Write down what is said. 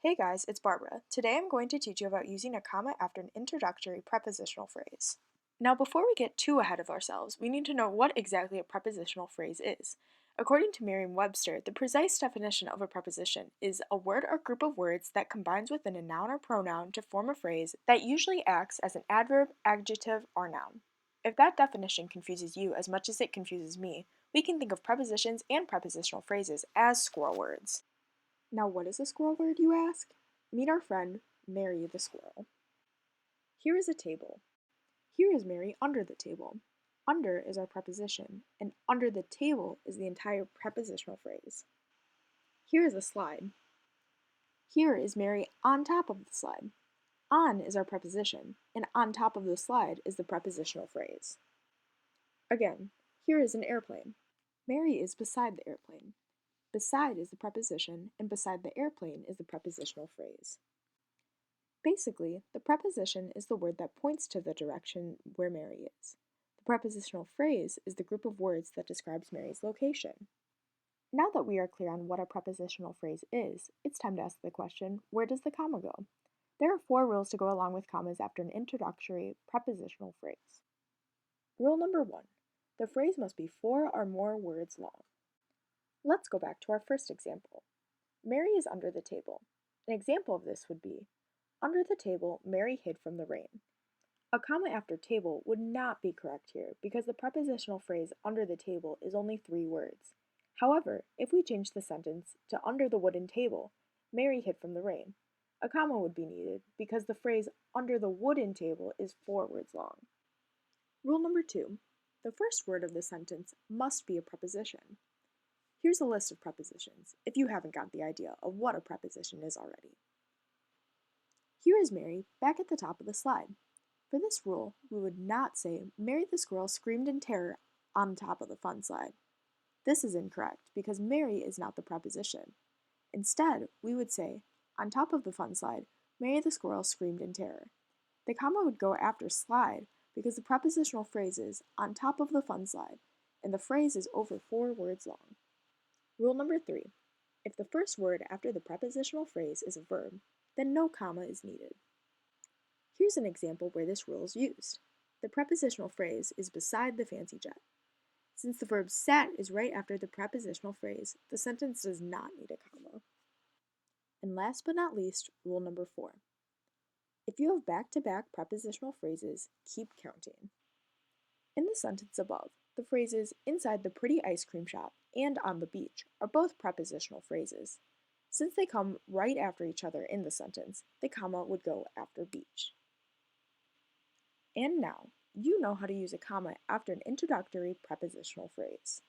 Hey guys, it's Barbara. Today I'm going to teach you about using a comma after an introductory prepositional phrase. Now, before we get too ahead of ourselves, we need to know what exactly a prepositional phrase is. According to Merriam-Webster, the precise definition of a preposition is a word or group of words that combines within a noun or pronoun to form a phrase that usually acts as an adverb, adjective, or noun. If that definition confuses you as much as it confuses me, we can think of prepositions and prepositional phrases as squirrel words. Now, what is a squirrel word, you ask? Meet our friend, Mary the squirrel. Here is a table. Here is Mary under the table. Under is our preposition, and under the table is the entire prepositional phrase. Here is a slide. Here is Mary on top of the slide. On is our preposition, and on top of the slide is the prepositional phrase. Again, here is an airplane. Mary is beside the airplane. Beside is the preposition, and beside the airplane is the prepositional phrase. Basically, the preposition is the word that points to the direction where Mary is. The prepositional phrase is the group of words that describes Mary's location. Now that we are clear on what a prepositional phrase is, it's time to ask the question, where does the comma go? There are 4 rules to go along with commas after an introductory prepositional phrase. Rule number 1. The phrase must be 4 or more words long. Let's go back to our first example. Mary is under the table. An example of this would be, under the table, Mary hid from the rain. A comma after table would not be correct here because the prepositional phrase under the table is only 3 words. However, if we change the sentence to under the wooden table, Mary hid from the rain, a comma would be needed because the phrase under the wooden table is 4 words long. Rule number 2. The first word of the sentence must be a preposition. Here's a list of prepositions, if you haven't got the idea of what a preposition is already. Here is Mary back at the top of the slide. For this rule, we would not say Mary the squirrel screamed in terror on top of the fun slide. This is incorrect because Mary is not the preposition. Instead, we would say, on top of the fun slide, Mary the squirrel screamed in terror. The comma would go after slide because the prepositional phrase is on top of the fun slide, and the phrase is over 4 words long. Rule number 3. If the first word after the prepositional phrase is a verb, then no comma is needed. Here's an example where this rule is used. The prepositional phrase is beside the fancy jet. Since the verb sat is right after the prepositional phrase, the sentence does not need a comma. And last but not least, rule number 4. If you have back-to-back prepositional phrases, keep counting. In the sentence above, the phrases inside the pretty ice cream shop and on the beach are both prepositional phrases. Since they come right after each other in the sentence, the comma would go after beach. And now, you know how to use a comma after an introductory prepositional phrase.